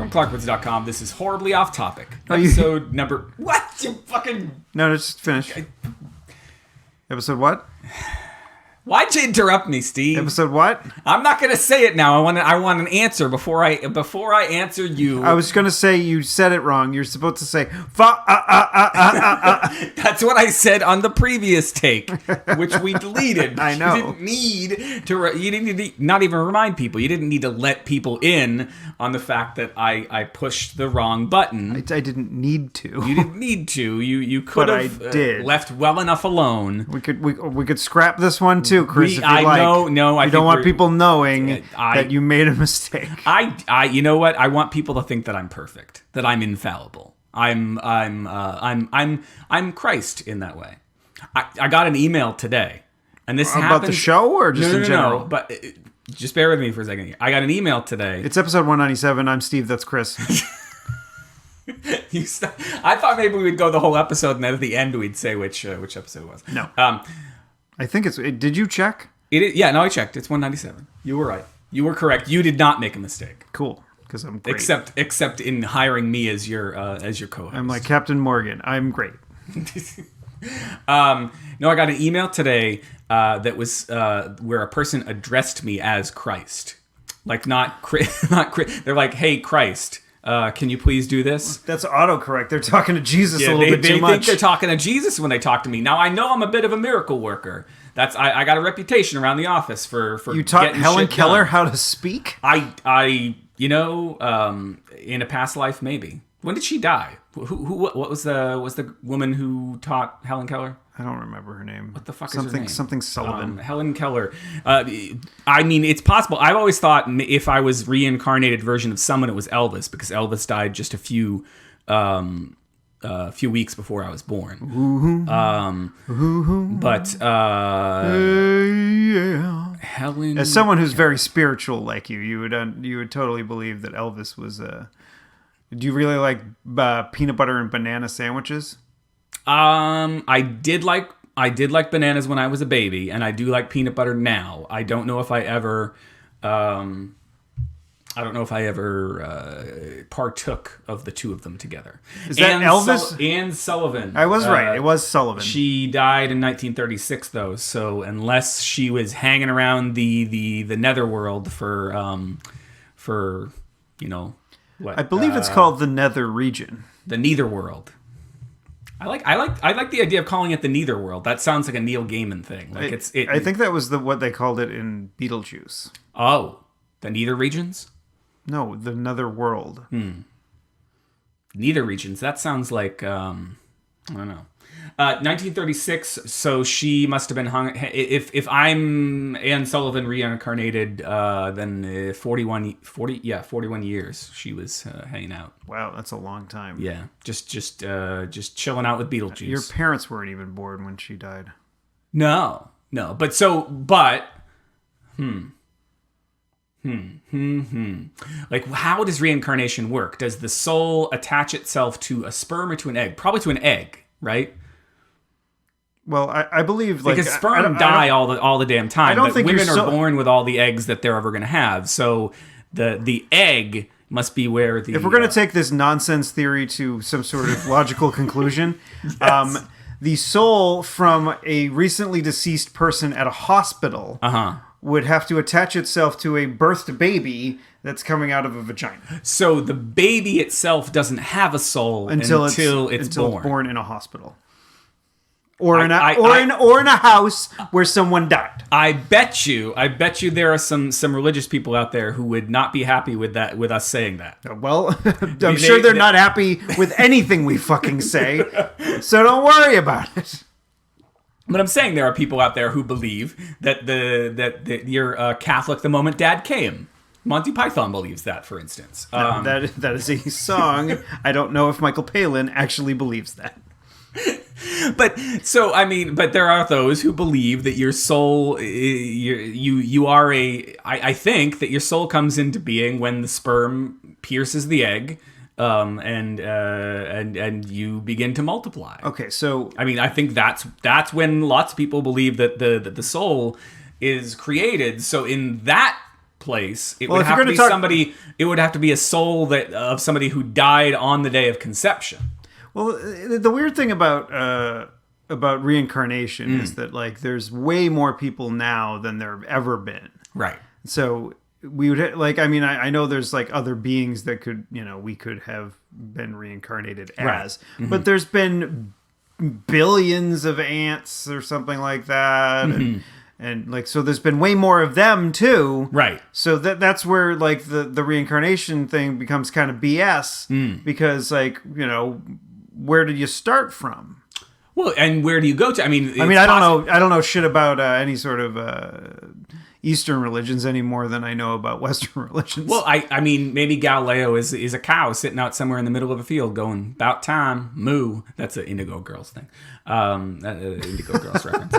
from ClarkWoods.com. This is horribly off topic. Episode number... What? You fucking... No, just finish. Episode what? Why'd you interrupt me, Steve? Episode what? I'm not gonna say it now. I want an answer before I answer you. I was gonna say you said it wrong. You're supposed to say That's what I said on the previous take, which we deleted. I know. You didn't need to. You didn't need to not even remind people. You didn't need to let people in on the fact that I pushed the wrong button. I didn't need to. You didn't need to. You could have left well enough alone. We could scrap this one too. Chris, if you like. I don't want people knowing that you made a mistake. You know what? I want people to think that I'm perfect, that I'm infallible. I'm Christ in that way. I got an email today, and this happened about the show or just in general. No, but just bear with me for a second. I got an email today. It's episode 197. I'm Steve. That's Chris. I thought maybe we'd go the whole episode, and then at the end we'd say which episode it was. No. I think it's... Did you check? Yeah, no, I checked. It's 197. You were right. You were correct. You did not make a mistake. Cool, because I'm great. Except in hiring me as your co-host. I'm like Captain Morgan. I'm great. No, I got an email today that was where a person addressed me as Christ. Like, not They're like, hey, Christ. Can you please do this? That's autocorrect. They're talking to Jesus a little bit too much. They think they're talking to Jesus when they talk to me. Now, I know I'm a bit of a miracle worker. I got a reputation around the office for you taught Helen Keller done. how to speak? In a past life, maybe. When did she die? What was the woman who taught Helen Keller? I don't remember her name. What the fuck is her name? Something Sullivan. Helen Keller. I mean, it's possible. I've always thought if I was reincarnated version of someone, it was Elvis, because Elvis died just a few weeks before I was born. Helen. As someone who's very spiritual like you would totally believe that Elvis was Do you really like peanut butter and banana sandwiches? I did like bananas when I was a baby, and I do like peanut butter now. I don't know if I ever partook of the two of them together. Is that Elvis? Anne Sullivan. I was right. It was Sullivan. She died in 1936, though. So unless she was hanging around the netherworld for what? I believe it's called the Nether region. The Netherworld. I like the idea of calling it the Netherworld. That sounds like a Neil Gaiman thing. Like I think that was what they called it in Beetlejuice. Oh, the Nether regions? No, the Nether world. Nether regions. That sounds like I don't know. 1936. So she must have been hung. If I'm Anne Sullivan reincarnated, then 41 years she was hanging out. Wow, that's a long time. Yeah, just chilling out with Beetlejuice. Your parents weren't even born when she died. No. Like, how does reincarnation work? Does the soul attach itself to a sperm or to an egg? Probably to an egg, right? Well, I believe because sperm die all the damn time. I don't think women are born with all the eggs that they're ever going to have. So the egg must be where the. If we're going to take this nonsense theory to some sort of logical conclusion, yes. The soul from a recently deceased person at a hospital would have to attach itself to a birthed baby that's coming out of a vagina. So the baby itself doesn't have a soul until it's born in a hospital. Or in a house where someone died. I bet you there are some religious people out there who would not be happy with us saying that. Well, I'm sure they're not happy with anything we fucking say, so don't worry about it. But I'm saying there are people out there who believe that you're Catholic the moment Dad came. Monty Python believes that, for instance. That is a song. I don't know if Michael Palin actually believes that. But there are those who believe that your soul, you are I think that your soul comes into being when the sperm pierces the egg, and you begin to multiply. Okay, so I think that's when lots of people believe that the soul is created. So in that place. It Well, would if you're have to gonna be talk- somebody. It would have to be a soul of somebody who died on the day of conception. Well, the weird thing about reincarnation is that like there's way more people now than there have ever been. Right. So we would like. I mean, I know there's like other beings that could, we could have been reincarnated as, but there's been billions of ants or something like that, and like so there's been way more of them too. Right. So that's where like the reincarnation thing becomes kind of BS because like where did you start from? Well, and where do you go to? I mean, I don't know shit about any sort of Eastern religions any more than I know about Western religions. Well, I mean, maybe Galileo is a cow sitting out somewhere in the middle of a field going, "About time, moo." That's an Indigo Girls thing. Indigo Girls reference.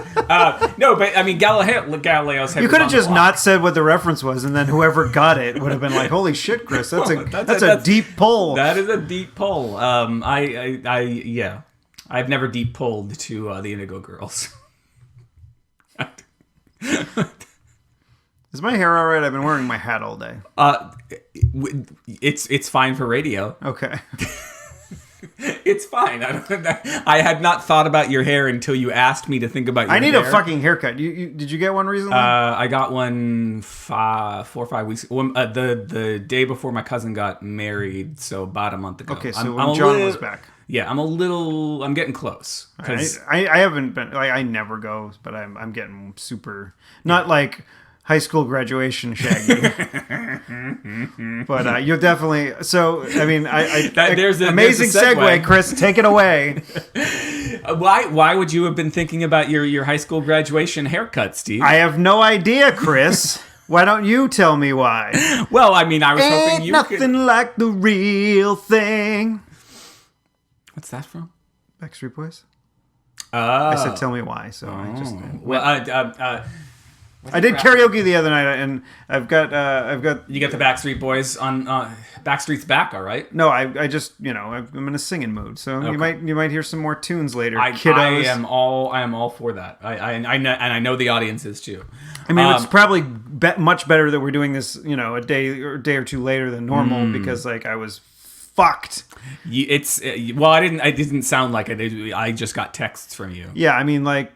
No, but I mean, Galileo's head. You could have just not said what the reference was, and then whoever got it would have been like, "Holy shit, Chris, that's a deep pull." That is a deep pull. Yeah, I've never deep pulled to the Indigo Girls. Is my hair all right? I've been wearing my hat all day. It's fine for radio. Okay. It's fine. I had not thought about your hair until you asked me to think about your hair. I need a fucking haircut. Did you get one recently? I got one 4 or 5 weeks. The day before my cousin got married, so about a month ago. Okay, so when John was back. Yeah, I'm getting close. I haven't been. Like, I never go, but I'm getting super. Not like high school graduation shaggy. But you're definitely. So I mean, there's amazing segue, Chris. Take it away. Why would you have been thinking about your high school graduation haircut, Steve? I have no idea, Chris. Why don't you tell me why? Well, I mean, I was hoping you nothing could. like the real thing. What's that from? Backstreet Boys. Oh. I said, "Tell me why." So I just. Well, I did karaoke the other night, and I've got. You get the Backstreet Boys on Backstreet's Back, all right? No, I just I'm in a singing mood, so Okay. you might hear some more tunes later. I Kiddos. am all for that. I know the audience is too. I mean, it's probably much better that we're doing this, a day or two later than normal because like I was fucked. Well, I didn't sound like it. I just got texts from you. Yeah, I mean, like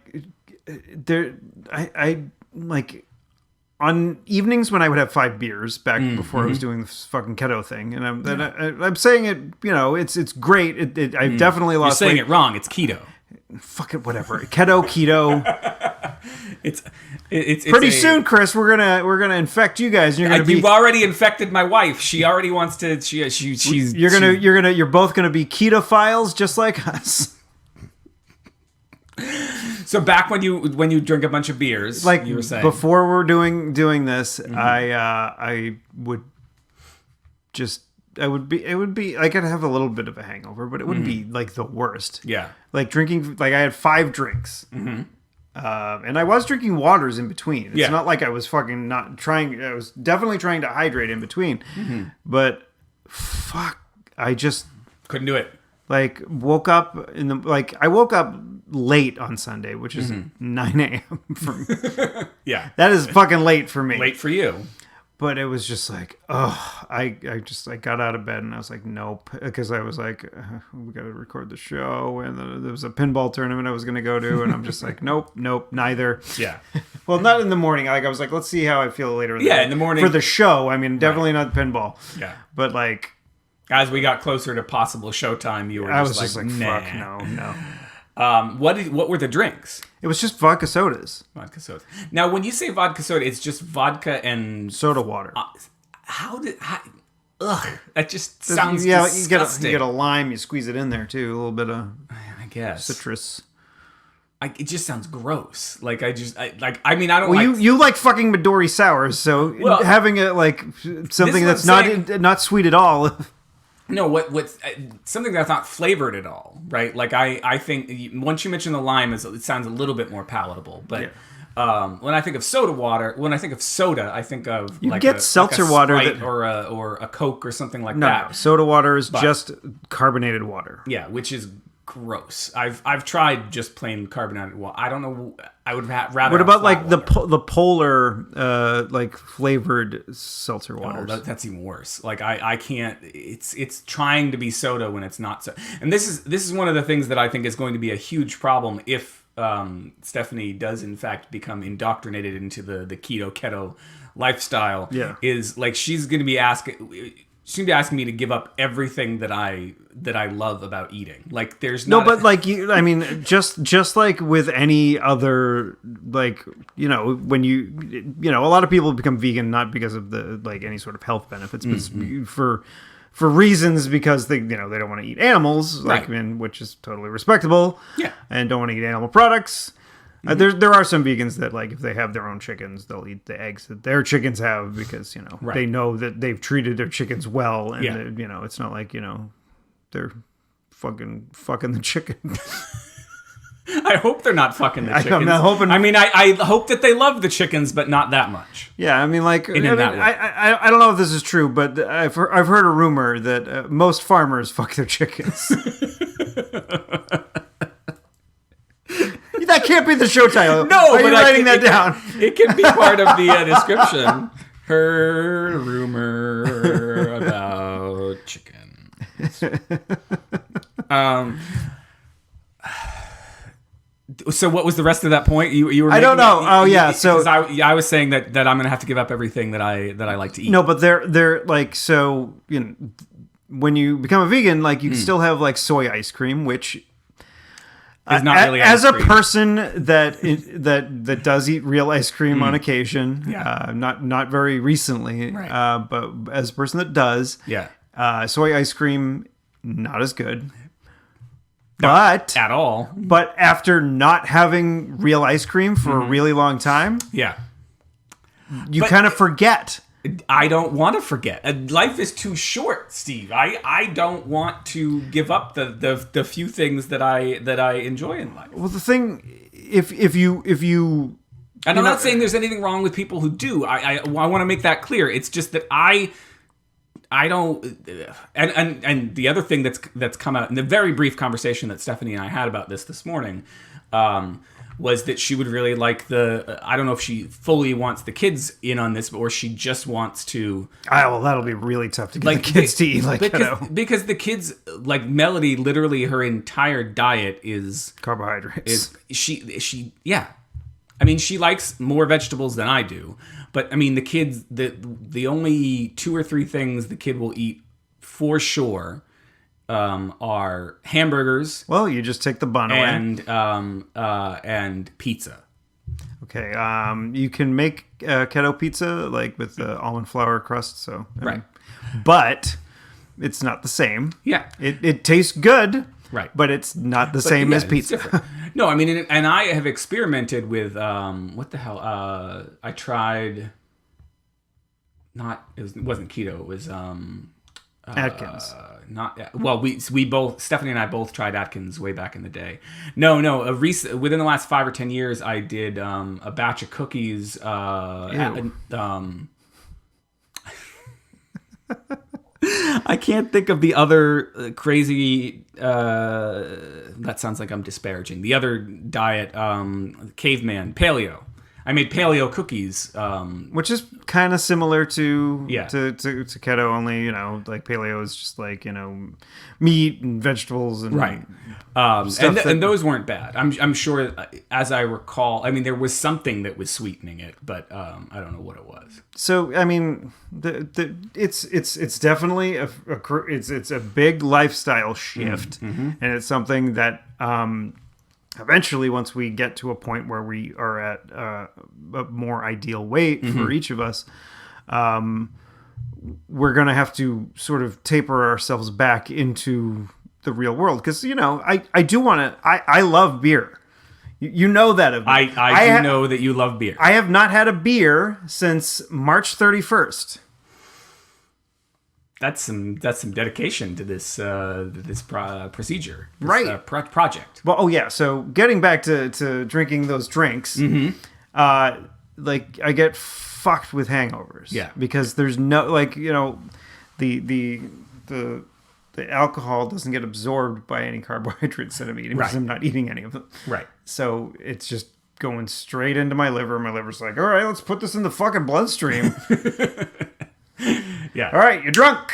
I like on evenings when I would have 5 beers back before I was doing this fucking keto thing, and I'm saying it, it's great. I've definitely lost. You're saying weight. it wrong. It's keto. Fuck it, whatever. Keto. It's Pretty soon, Chris, we're gonna infect you guys. And you've already infected my wife. She already wants to. You're both gonna be ketophiles just like us. So back when you drink a bunch of beers, like you were saying before we're doing this, I would just. It would be like I'd have a little bit of a hangover, but it wouldn't be like the worst. Yeah. Like drinking, like I had 5 drinks. And I was drinking waters in between. It's not like I was fucking not trying. I was definitely trying to hydrate in between. But fuck, I just couldn't do it. Like woke up I woke up late on Sunday, which is 9 a.m. for me. Yeah. That is fucking late for me. Late for you. But it was just like, I got out of bed and I was like, nope. Because I was like, we got to record the show. And there was a pinball tournament I was going to go to. And I'm just like, nope, neither. Yeah. Well, not in the morning. Like I was like, let's see how I feel later. In the morning. For the show. I mean, definitely not pinball. Yeah. But like. As we got closer to possible showtime, you were I just was like, just like, nah. fuck, no. What were the drinks? It was just vodka sodas. Vodka soda. Now, when you say vodka soda, it's just vodka and soda water. That just sounds disgusting. You get a lime, you squeeze it in there too. A little bit of, I guess, citrus. It just sounds gross. I don't. Well, you like fucking Midori sours, so having a something that's not sweet at all. No, what's something that's not flavored at all, right? Like I think once you mention the lime, it sounds a little bit more palatable. But when I think of soda, I think of you get seltzer water or a Coke or something like that. No, soda water is just carbonated water. Yeah, which is gross. I've tried just plain carbonated water. I don't know. I would rather. What about have like flat the polar like flavored seltzer water. waters? That's even worse. Like I can't. It's trying to be soda when it's not so. And this is one of the things that I think is going to be a huge problem if Stephanie does in fact become indoctrinated into the keto lifestyle. Yeah. Is like she's going to be asking. She's gonna be asking me to give up everything that I love about eating. Like there's No, not but like I mean, just like with any other, like when a lot of people become vegan not because of the like any sort of health benefits, but for reasons because they they don't want to eat animals, like right. which is totally respectable. Yeah, and don't want to eat animal products. There are some vegans that like if they have their own chickens, they'll eat the eggs that their chickens have because right. they know that they've treated their chickens well, and yeah. it's not like they're fucking the chicken. I hope they're not fucking the chickens. I'm not hoping. I mean, I hope that they love the chickens, but not that much. Yeah, I mean, like in that way. I don't know if this is true, but I've heard a rumor that most farmers fuck their chickens. That can't be the show title. No, but writing that down. It can be part of the description. Heard a rumor about chickens. So what was the rest of that point? You were. I don't know. So I was saying that I'm going to have to give up everything that I like to eat. No, but they're like so when you become a vegan, like you can still have like soy ice cream, which. Is not really as a cream. person that does eat real ice cream on occasion, not very recently, right. But as a person that does, soy ice cream not as good, but at all. But after not having real ice cream for a really long time, you kind of forget. I don't want to forget. Life is too short, Steve. I don't want to give up the few things that I enjoy in life. Well, the thing, if you and I'm not saying there's anything wrong with people who do. I want to make that clear. It's just that I don't. And the other thing that's come out in the very brief conversation that Stephanie and I had about this morning. Was that she would really like I don't know if she fully wants the kids in on this, or she just wants to. Well, that'll be really tough to get the kids to eat. Because the kids, like Melody, literally her entire diet is carbohydrates. She I mean, she likes more vegetables than I do, but I mean the kids the only 2 or 3 things the kid will eat for sure. Are hamburgers. Well, you just take the bun away. And pizza. Okay. You can make keto pizza like with the almond flour crust. So right, but it's not the same. Yeah, it tastes good. Right, but it's not the same as pizza. No, I mean, and I have experimented with what the hell? I tried. It wasn't keto. It was Atkins. We both, Stephanie and I both tried Atkins way back in the day. No, within the last 5 or 10 years, I did a batch of cookies. I can't think of the other crazy. That sounds like I'm disparaging the other diet. Caveman, paleo. I made paleo cookies, which is kind of similar to Yeah. to keto. Only like paleo is just like meat and vegetables and right. And those weren't bad. I'm sure, as I recall. I mean, there was something that was sweetening it, but I don't know what it was. So I mean, it's definitely it's a big lifestyle shift, and it's something that. Eventually, once we get to a point where we are at a more ideal weight for each of us, we're going to have to sort of taper ourselves back into the real world. Because, I do want to... I love beer. You know that of me. I do know that you love beer. I have not had a beer since March 31st. That's some dedication to this procedure, right? Project. Well, so getting back to drinking those drinks, like I get fucked with hangovers, because there's no the the alcohol doesn't get absorbed by any carbohydrates that I'm eating because I'm not eating any of them. Right. So it's just going straight into my liver. My liver's like, all right, let's put this in the fucking bloodstream. Yeah. All right, you're drunk.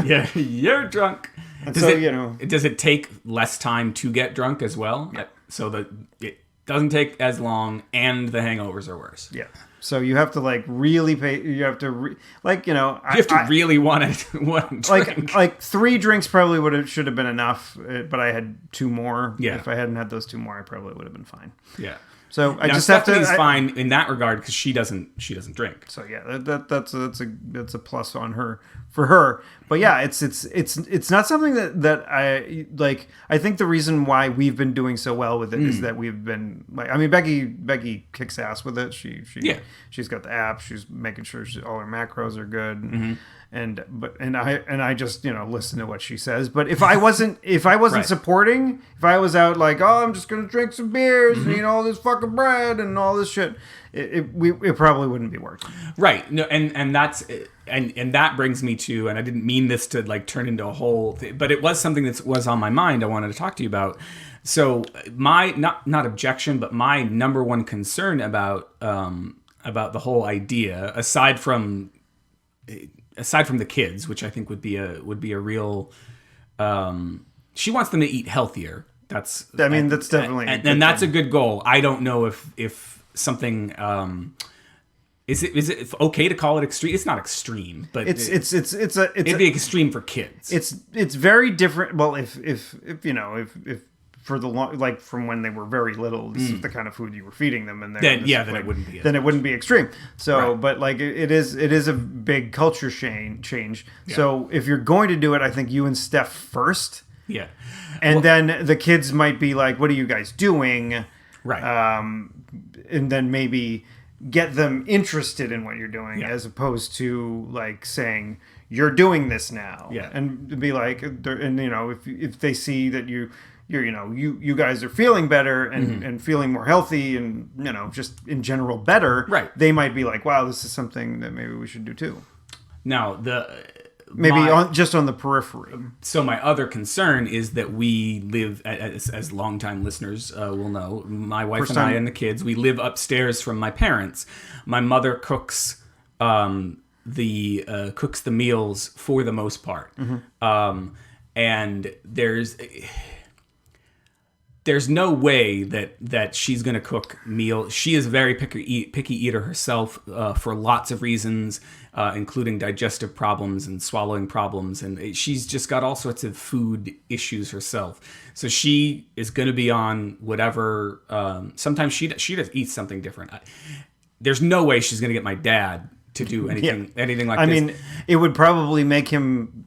Yeah, you're drunk. And Does it take less time to get drunk as well? Yeah. So that it doesn't take as long, and the hangovers are worse. Yeah. So you have to like really pay. You have to you have to really want to drink. Like 3 drinks probably should have been enough, but I had 2 more. Yeah. If I hadn't had those 2 more, I probably would have been fine. Yeah. So I now, just have to. Stephanie's fine in that regard because she doesn't drink. So yeah, that's a plus on her for her. But yeah, it's not something that I like. I think the reason why we've been doing so well with it is that we've been like. I mean, Becky kicks ass with it. She's got the app. She's making sure all her macros are good. And I just listen to what she says. But if I wasn't Right. supporting, if I was out like, oh, I'm just gonna drink some beers and eat all this fucking bread and all this shit, it probably wouldn't be working. Right. No, and that's and that brings me to, and I didn't mean this to like turn into a whole thing, but it was something that was on my mind. I wanted to talk to you about. So my not objection, but my number one concern about the whole idea, aside from the kids, which I think would be a real. She wants them to eat healthier. That's definitely and that's a good goal. I don't know if something. Is it okay to call it extreme? It's not extreme, but it'd be extreme for kids. It's very different. Well, if for the long, like from when they were very little, this is the kind of food you were feeding them, and then it wouldn't be. Then it wouldn't be extreme. So, Right. but like it is a big culture change. Yeah. So if you're going to do it, I think you and Steph first. Yeah. And then the kids might be like, "What are you guys doing?" Right. And then maybe get them interested in what you're doing, Yeah. as opposed to like saying you're doing this now. Yeah. And be like, and if they see that you guys are feeling better and feeling more healthy and just in general better, Right. They might be like, wow, this is something that maybe we should do too. Now Just on the periphery. So my other concern is that we live, as longtime listeners will know, my wife and I and the kids, we live upstairs from my parents. My mother cooks cooks the meals for the most part, and there's no way that she's going to cook meal. She is a very picky eater herself for lots of reasons, including digestive problems and swallowing problems. And she's just got all sorts of food issues herself. So she is going to be on whatever. Sometimes she does eat something different. There's no way she's going to get my dad to do anything like this. I mean, it would probably make him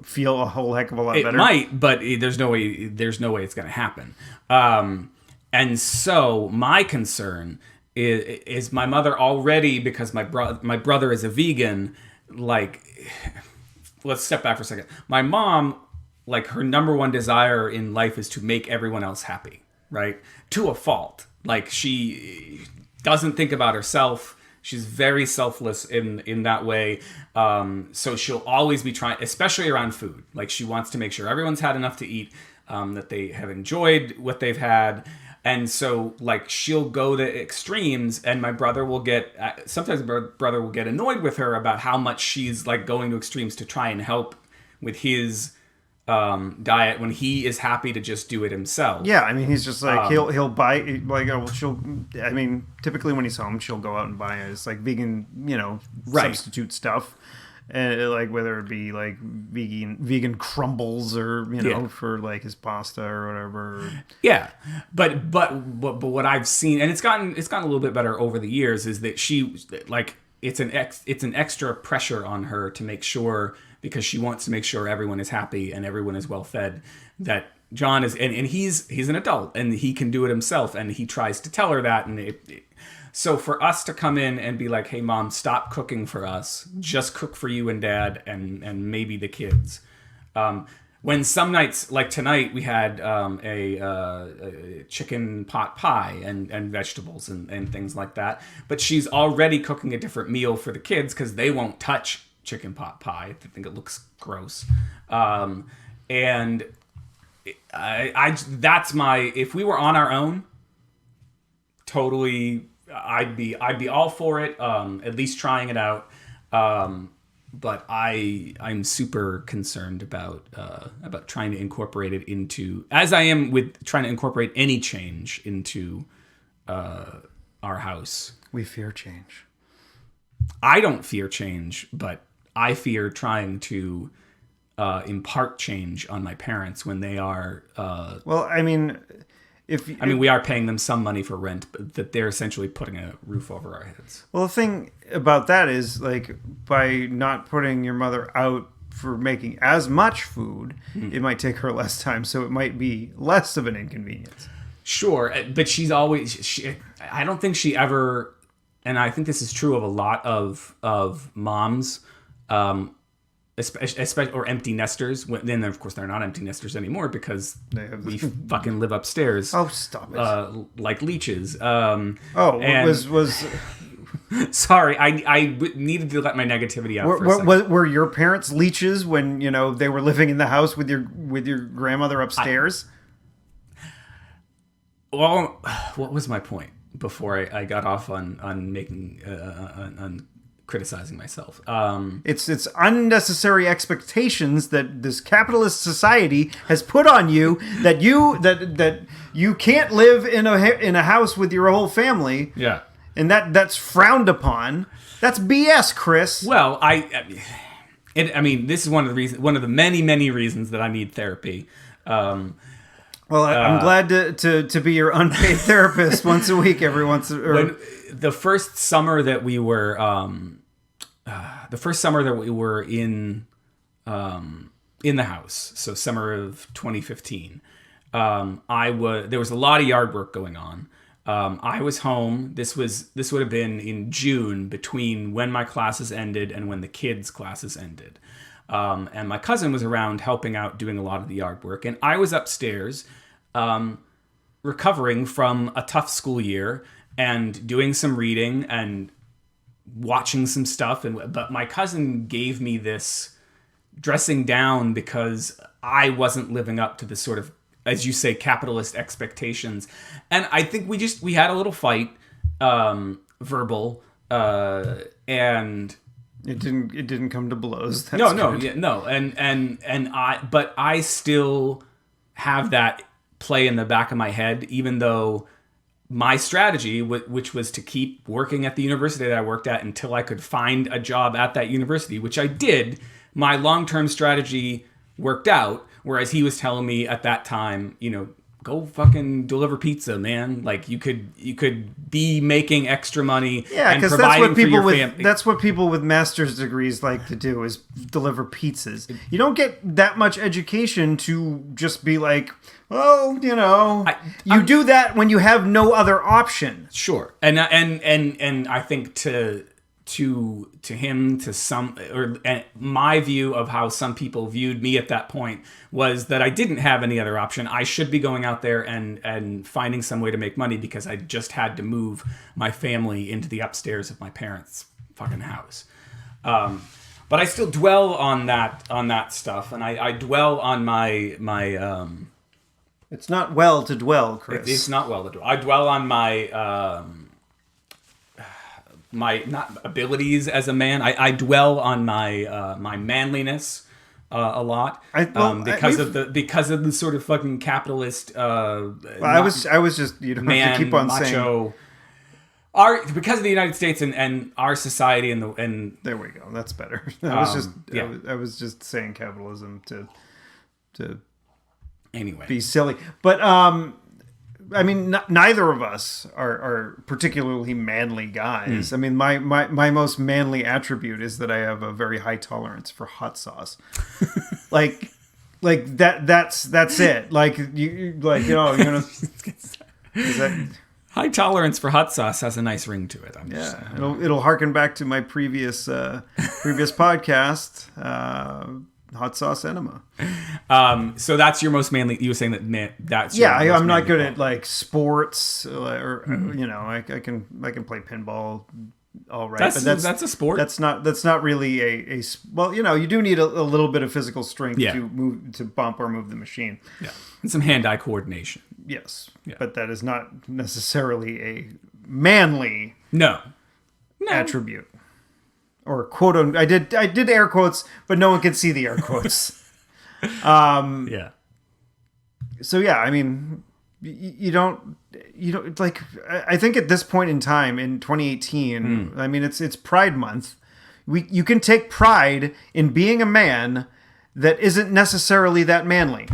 feel a whole heck of a lot better. It might, but there's no way it's going to happen. And so my concern is my mother already, because my brother is a vegan. Like, let's step back for a second. My mom, like, her number one desire in life is to make everyone else happy, right? To a fault. Like, she doesn't think about herself. She's very selfless in that way. So she'll always be trying, especially around food. Like, she wants to make sure everyone's had enough to eat, that they have enjoyed what they've had. And so, like, she'll go to extremes, and my brother will sometimes my brother will get annoyed with her about how much she's, like, going to extremes to try and help with his diet when he is happy to just do it himself. Yeah, I mean, he's just like he'll buy like typically when he's home, she'll go out and buy his like vegan substitute stuff, and like whether it be like vegan crumbles or for like his pasta or whatever. Yeah, but what I've seen, and it's gotten a little bit better over the years, is that she like it's an extra pressure on her to make sure, because she wants to make sure everyone is happy and everyone is well fed, that John is, and he's an adult and he can do it himself, and he tries to tell her that. And so for us to come in and be like, hey mom, stop cooking for us, just cook for you and dad and maybe the kids. When some nights, like tonight, we had a chicken pot pie and vegetables and things like that, but she's already cooking a different meal for the kids because they won't touch chicken pot pie. I think it looks gross. And that's my, if we were on our own, totally, I'd be all for it, at least trying it out. But I'm super concerned about trying to incorporate it into, as I am with trying to incorporate any change into our house. We fear change. I don't fear change, but I fear trying to impart change on my parents when they are. Well, I mean, we are paying them some money for rent, but that they're essentially putting a roof over our heads. Well, the thing about that is, like, by not putting your mother out for making as much food, it might take her less time, so it might be less of an inconvenience. Sure, but she's always. I don't think she ever, and I think this is true of a lot of moms, especially or empty nesters. Then of course they're not empty nesters anymore because we fucking live upstairs. Oh, stop it! Like leeches. Was sorry, I needed to let my negativity out. For a second. Were your parents leeches when they were living in the house with your grandmother upstairs? Well, what was my point before I got off on making on criticizing myself? It's unnecessary expectations that this capitalist society has put on you that you can't live in a house with your whole family. Yeah, and that's frowned upon. That's BS, Chris. Well, this is one of the many reasons that I need therapy. Well, I'm glad to be your unpaid therapist once a week, the first summer that we were in the house, so summer of 2015, there was a lot of yard work going on. I was home. This would have been in June, between when my classes ended and when the kids' classes ended. And my cousin was around helping out, doing a lot of the yard work. And I was upstairs recovering from a tough school year and doing some reading and watching some stuff. But my cousin gave me this dressing down because I wasn't living up to the sort of, as you say, capitalist expectations. And I think we had a little fight, verbal, and... It didn't come to blows. But I still have that play in the back of my head, even though my strategy, which was to keep working at the university that I worked at until I could find a job at that university, which I did. My long-term strategy worked out, whereas he was telling me at that time, go fucking deliver pizza, man. Like you could be making extra money. Yeah, because that's what people with master's degrees like to do, is deliver pizzas. You don't get that much education to just be like, well, you do that when you have no other option. Sure, and I think to him, and my view of how some people viewed me at that point was that I didn't have any other option. I should be going out there and finding some way to make money because I just had to move my family into the upstairs of my parents' fucking house. But I still dwell on that stuff, and I dwell on my. It's not well to dwell, Chris. It's not well to dwell. I dwell on my. My not abilities as a man. I dwell on my manliness a lot because of the sort of fucking capitalist. I was just man, have to keep on macho, saying because of the United States and our society and there we go. That's better. I was just saying capitalism to anyway be silly, but I mean, neither of us are particularly manly guys. I mean, my most manly attribute is that I have a very high tolerance for hot sauce. like that's it. High tolerance for hot sauce has a nice ring to it. It'll harken back to my previous podcast. Hot sauce enema. So that's your most manly. You were saying that's I'm not good at like sports or I can play pinball all right. That's a sport. That's not really well, you do need a little bit of physical strength Yeah. to bump or move the machine. Yeah, and some hand-eye coordination. Yes, Yeah. but that is not necessarily a manly No. attribute. Or quote, I did air quotes, but no one can see the air quotes. Yeah. So yeah, I mean, you don't like. I think at this point in time in 2018, I mean, it's Pride Month. You can take pride in being a man that isn't necessarily that manly.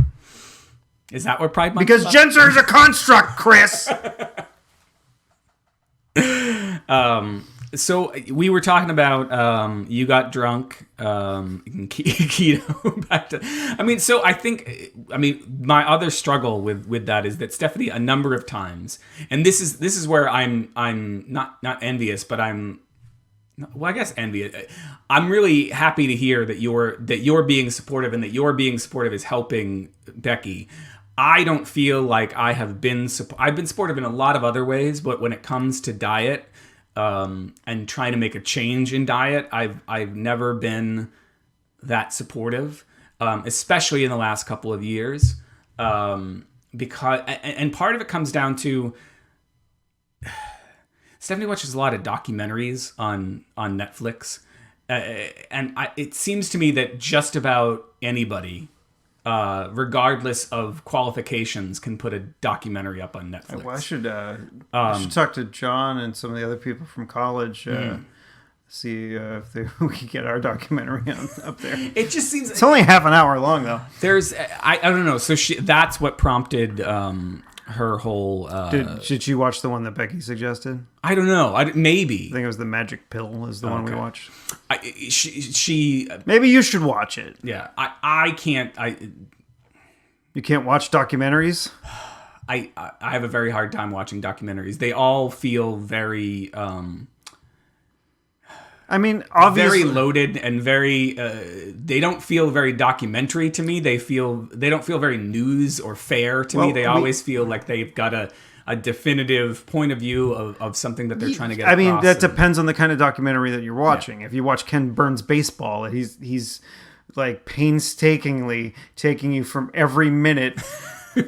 Is that what Pride Month? Because gender is a construct, Chris. So we were talking about you got drunk, keto. Back to, so I mean, my other struggle with that is that Stephanie, a number of times, and this is where I'm not envious, but I guess envious. I'm really happy to hear that you're being supportive, and that your being supportive is helping Becky. I don't feel like I've been supportive in a lot of other ways, but when it comes to diet, and trying to make a change in diet, I've never been that supportive, especially in the last couple of years, because and part of it comes down to Stephanie watches a lot of documentaries on Netflix, and it seems to me that just about anybody, regardless of qualifications, can put a documentary up on Netflix. Well, I should talk to John and some of the other people from college. See if we can get our documentary up there. It just seems it's only half an hour long, though. There's I don't know. So that's what prompted her whole. Did she watch the one that Becky suggested? I don't know. Maybe. I think it was the Magic Pill is the one we watched. She maybe you should watch it. Yeah, I can't. You can't watch documentaries. I have a very hard time watching documentaries. They all feel very. I mean, obviously, very loaded and very. They don't feel very documentary to me. They don't feel very news or fair to me. They always feel like they've got a definitive point of view of something that they're trying to get across. I mean, that depends on the kind of documentary that you're watching. Yeah. If you watch Ken Burns Baseball, he's like painstakingly taking you from every minute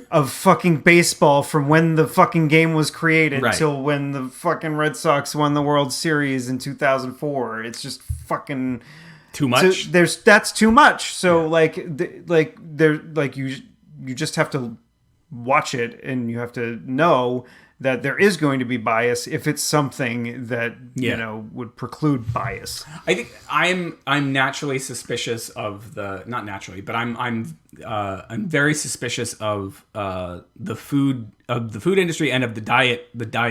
of fucking baseball from when the fucking game was created till when the fucking Red Sox won the World Series in 2004. It's just fucking too much. That's too much. So you just have to watch it, and you have to know that there is going to be bias if it's something that would preclude bias. I think I'm naturally suspicious of not naturally, but I'm very suspicious of the food industry and of the diet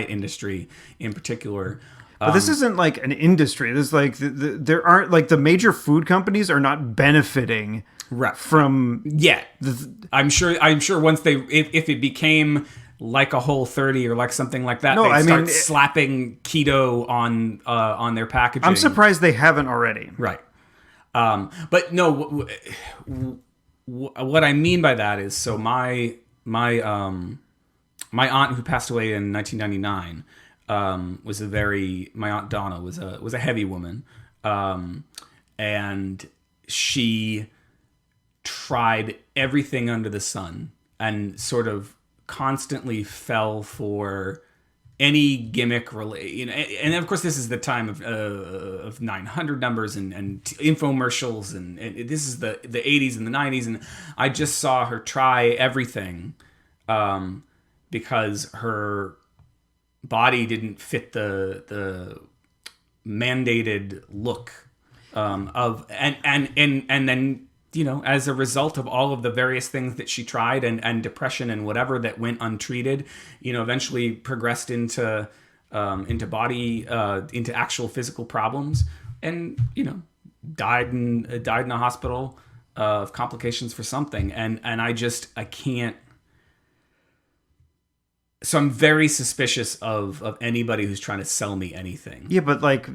industry in particular. But this isn't like an industry. This is like there aren't like the major food companies are not benefiting from yet. I'm sure once if it became like a Whole30 or like something like that, they'd start slapping keto on their packaging. I'm surprised they haven't already. Right. But no, what I mean by that is, so my aunt who passed away in 1999 my Aunt Donna was a heavy woman, and she tried everything under the sun and sort of constantly fell for any gimmick and of course this is the time of 900 numbers and infomercials and this is the 80s and the 90s, and I just saw her try everything because her body didn't fit the mandated look of and then as a result of all of the various things that she tried and depression and whatever that went untreated, eventually progressed into actual physical problems, and died in a hospital of complications for something. And I can't. So I'm very suspicious of anybody who's trying to sell me anything. Yeah, but like,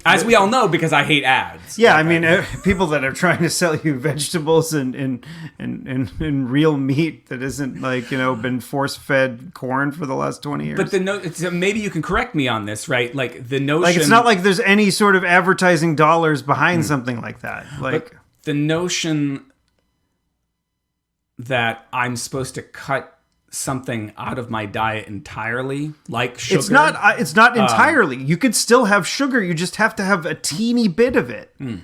As we all know, because I hate ads. yeah, Like, I mean, people that are trying to sell you vegetables and real meat that isn't like, been force fed corn for the last 20 years. But maybe you can correct me on this, right? Like the notion, like, it's not like there's any sort of advertising dollars behind something like that. Like, but the notion that I'm supposed to cut something out of my diet entirely, like sugar. It's not entirely. You could still have sugar. You just have to have a teeny bit of it. We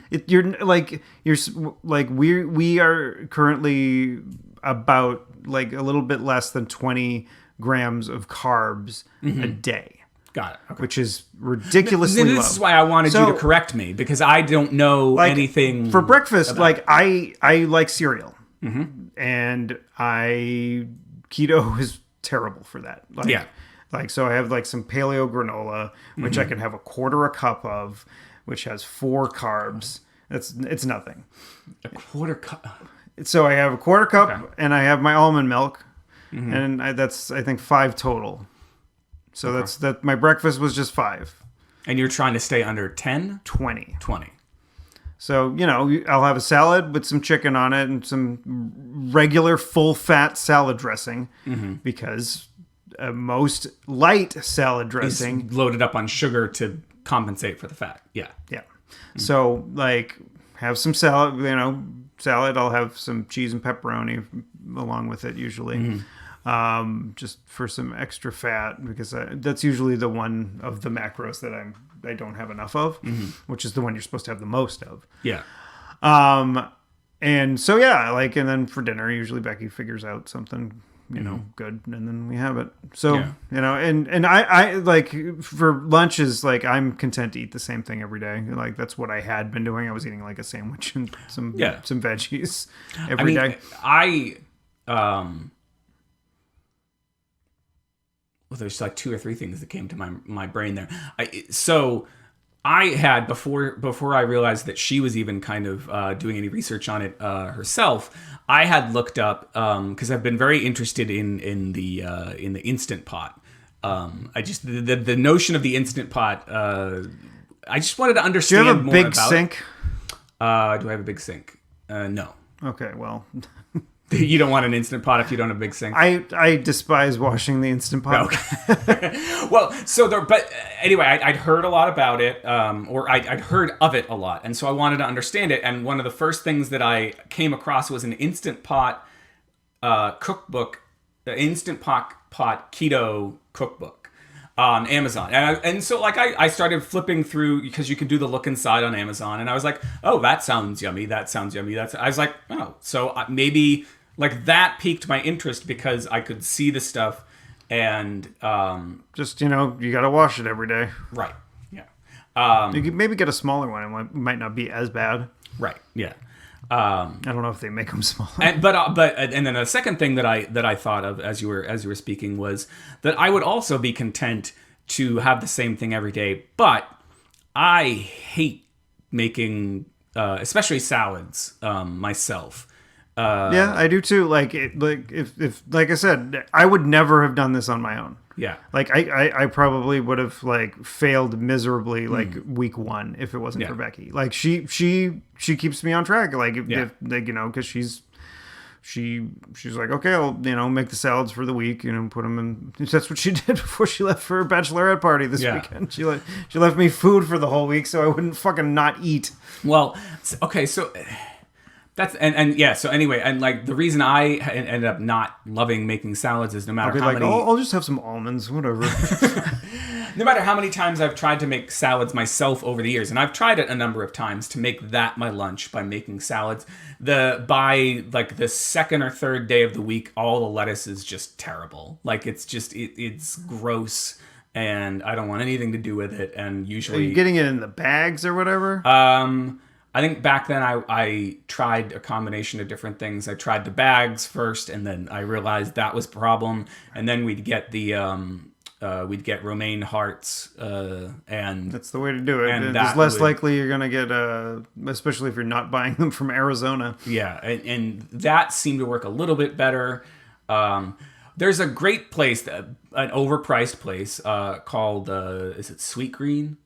are currently about like a little bit less than 20 grams of carbs a day. Got it. Okay. Which is ridiculously low. This is why I wanted you to correct me, because I don't know anything for breakfast. About I like cereal, and keto is terrible for that. So I have like some paleo granola, which I can have a quarter a cup of, which has 4 carbs. It's nothing. A quarter cup. So I have a quarter cup, and I have my almond milk, and that's I think 5 total. So that's that. My breakfast was just 5. And you're trying to stay under 10? 20. 20. So, I'll have a salad with some chicken on it and some regular full-fat salad dressing because most light salad dressing... is loaded up on sugar to compensate for the fat. Yeah. Yeah. So, like, have some salad, salad. I'll have some cheese and pepperoni along with it usually. Just for some extra fat, because that's usually the one of the macros that I don't have enough of, which is the one you're supposed to have the most of. Yeah. And so and then for dinner, usually Becky figures out something, good, and then we have it. So and I like for lunches, like I'm content to eat the same thing every day. Like that's what I had been doing. I was eating like a sandwich and some veggies every day. Well, there's like 2 or 3 things that came to my brain there. So I had before I realized that she was even kind of doing any research on it herself. I had looked up because I've been very interested in the Instant Pot. I just the notion of the Instant Pot. I just wanted to understand. Do you have a more big about sink? Do I have a big sink? No. Okay, well. You don't want an Instant Pot if you don't have a big sink. I despise washing the Instant Pot. Okay. Well, but anyway, I'd heard a lot about it, or I'd heard of it a lot, and so I wanted to understand it. And one of the first things that I came across was an Instant Pot cookbook, the Instant Pot Keto cookbook on Amazon. And so like I started flipping through, because you can do the look inside on Amazon, and I was like, oh, that sounds yummy. That sounds yummy. I was like, oh, so maybe. Like that piqued my interest because I could see the stuff and just you got to wash it every day. Right. Yeah. You could maybe get a smaller one. It might not be as bad. Right. Yeah. I don't know if they make them smaller. And then the second thing that I thought of as you were speaking was that I would also be content to have the same thing every day, but I hate making especially salads myself. Yeah, I do too. Like if like I said, I would never have done this on my own. Yeah. Like I probably would have like failed miserably like week 1 if it wasn't for Becky. Like she keeps me on track. Like if because she's like, okay, I'll make the salads for the week, put them in. That's what she did before she left for her bachelorette party this weekend. She left me food for the whole week so I wouldn't fucking not eat. Well, okay, so. That's so anyway, and like the reason I ended up not loving making salads is no matter how many. I'll just have some almonds, whatever. No matter how many times I've tried to make salads myself over the years, and I've tried it a number of times to make that my lunch by making salads. By like the second or third day of the week, all the lettuce is just terrible. Like it's just it's gross, and I don't want anything to do with it. And usually, are you getting it in the bags or whatever? I think back then I tried a combination of different things. I tried the bags first, and then I realized that was a problem. And then we'd get we'd get romaine hearts, and that's the way to do it. And it's less likely you're gonna get, especially if you're not buying them from Arizona. Yeah, and that seemed to work a little bit better. There's a great place, an overpriced place called, is it Sweet Green?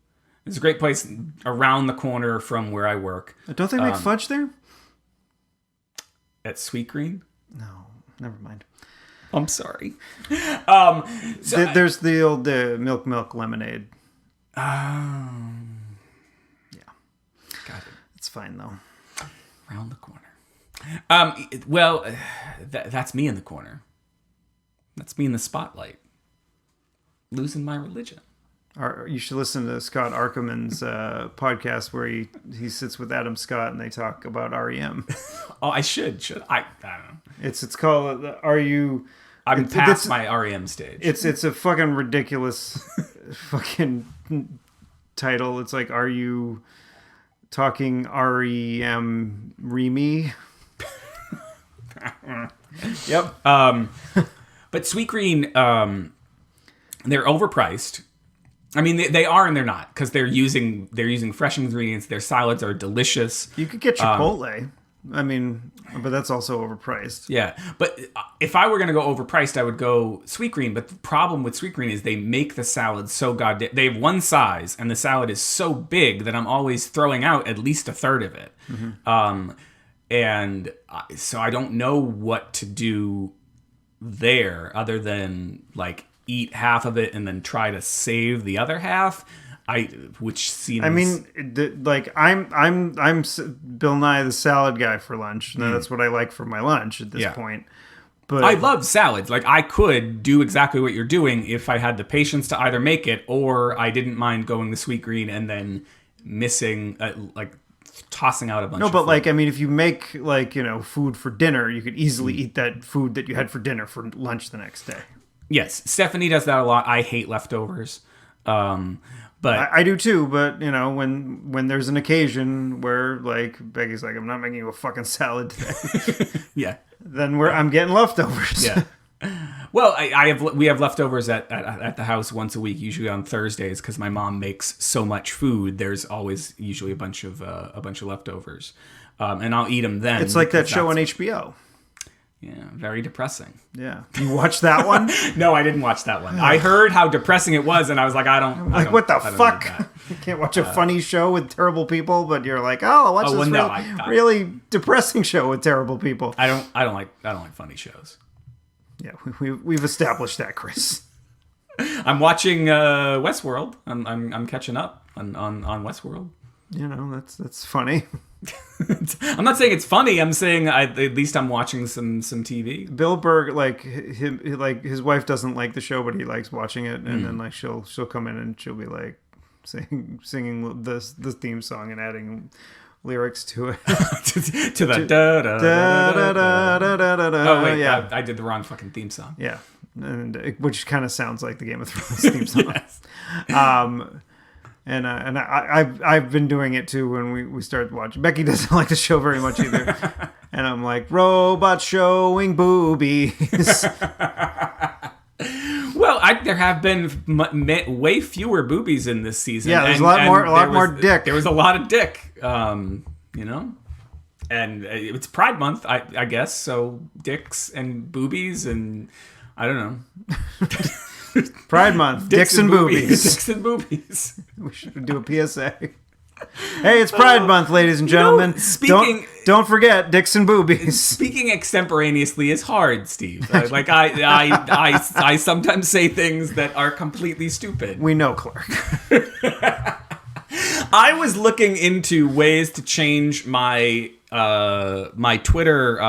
It's a great place around the corner from where I work. Don't they make fudge there? At Sweet Green? No, never mind. I'm sorry. There's the old milk lemonade. Yeah. Got it. It's fine, though. Around the corner. That's me in the corner. That's me in the spotlight. Losing my religion. You should listen to Scott Arkerman's podcast where he sits with Adam Scott and they talk about REM. Oh, I should. I don't know. It's called Are You... I'm past my REM stage. It's a fucking ridiculous fucking title. It's like, are you talking REM Remy? Yep. But Sweet Green, they're overpriced. I mean, they are and they're not, because they're using fresh ingredients. Their salads are delicious. You could get Chipotle. I mean, but that's also overpriced. Yeah, but if I were going to go overpriced, I would go Sweet Green. But the problem with Sweet Green is they make the salad so goddamn... They have one size, and the salad is so big that I'm always throwing out at least a third of it. Mm-hmm. So I don't know what to do there other than, like, eat half of it and then try to save the other half. Which seems... I mean, I'm Bill Nye the salad guy for lunch. No, that's what I like for my lunch at this point. But I love salads. Like, I could do exactly what you're doing if I had the patience to either make it, or I didn't mind going the Sweet Green and then missing, tossing out a bunch. No, of but food. like, I mean, if you make food for dinner, you could easily eat that food that you had for dinner for lunch the next day. Yes, Stephanie does that a lot. I hate leftovers. But I do too, but when there's an occasion where like Becky's like, I'm not making you a fucking salad today. Yeah. Then I'm getting leftovers. Yeah. Well, we have leftovers at the house once a week, usually on Thursdays, because my mom makes so much food. There's always usually a bunch of leftovers, and I'll eat them then. It's like that show on HBO. Yeah, very depressing. Yeah, you watched that one? No, I didn't watch that one. I heard how depressing it was, and I was like, what the fuck? You can't watch a funny show with terrible people, but you're like, oh, I'll watch this really depressing show with terrible people. I don't like funny shows. Yeah, we've established that, Chris. I'm watching Westworld. I'm catching up on Westworld. That's funny. I'm not saying it's funny. I'm saying at least I'm watching some TV. Bill Burr, his wife doesn't like the show, but he likes watching it, and then she'll come in and she'll be like singing this theme song and adding lyrics to it. to the da da da da da da da. Oh wait, yeah, I did the wrong fucking theme song. Yeah, and which kind of sounds like the Game of Thrones theme song. Yes. And I've been doing it too when we started watching. Becky doesn't like the show very much either. And I'm like, robot showing boobies. Well, there have been way fewer boobies in this season. Yeah, there's a lot more dick. There was a lot of dick, and it's Pride Month, I guess. So dicks and boobies, and I don't know. Pride Month, dicks and boobies. Dicks and boobies. We should do a PSA. Hey, it's Pride Month, ladies and gentlemen. Don't forget dicks and boobies. Speaking extemporaneously is hard, Steve. Like I sometimes say things that are completely stupid. We know, Clark. I was looking into ways to change my my Twitter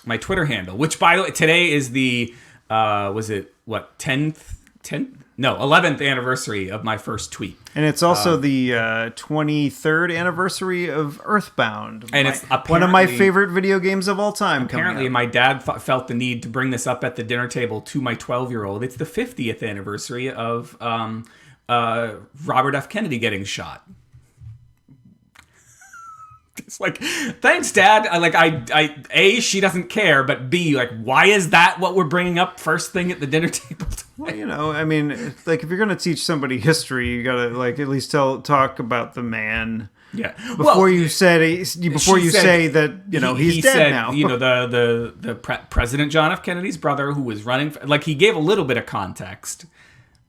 handle, which by the way today is the was it what 11th anniversary of my first tweet. And it's also the 23rd anniversary of Earthbound. And it's one of my favorite video games of all time. Apparently, my dad felt the need to bring this up at the dinner table to my 12-year-old. It's the 50th anniversary of Robert F. Kennedy getting shot. It's like, thanks, Dad. A, she doesn't care, but B, like, why is that what we're bringing up first thing at the dinner table tonight? Well, if you're going to teach somebody history, you got to, at least talk about the man. Yeah. Before you say that he's dead said, now. The President John F. Kennedy's brother, who was running, he gave a little bit of context,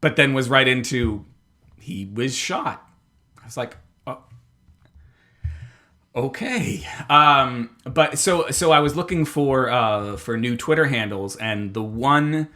but then was right into he was shot. I was like, oh, okay. But so I was looking for new Twitter handles, and the one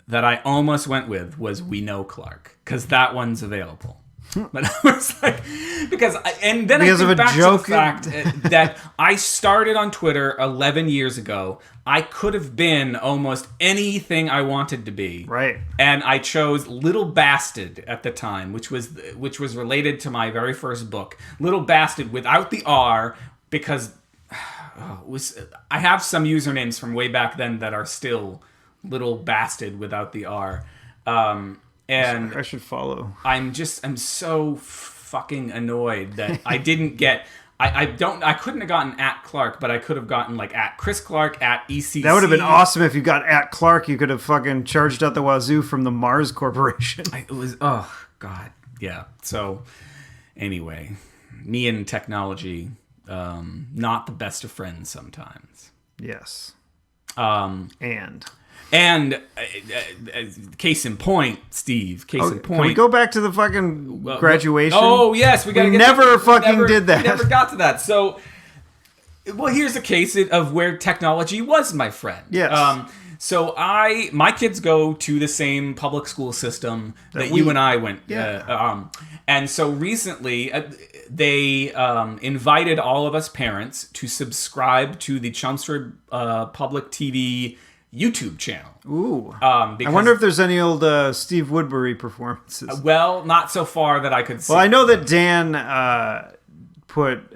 that I almost went with was We Know Clark, because that one's available. But I was like, because I think back to the fact that I started on Twitter 11 years ago. I could have been almost anything I wanted to be. Right. And I chose Little Bastard at the time, which was related to my very first book. Little Bastard without the R, because I have some usernames from way back then that are still Little Bastard without the R. And I should follow. I'm so fucking annoyed that I didn't get. I couldn't have gotten at Clark, but I could have gotten at Chris Clark, at ECC. That would have been awesome if you got at Clark. You could have fucking charged out the wazoo from the Mars Corporation. It was, oh god, yeah. So anyway, me and technology, not the best of friends sometimes. Yes. And case in point, Steve. Case in point. Can we go back to the fucking graduation? Oh yes, we did that. We never got to that. So, here's a case of where technology was my friend. Yes. So my kids go to the same public school system that you and I went. Yeah. And so recently, they invited all of us parents to subscribe to the Chelmsford Public TV YouTube channel. Ooh. I wonder if there's any old Steve Woodbury performances. Well, not so far that I could see. Well, I know that Dan put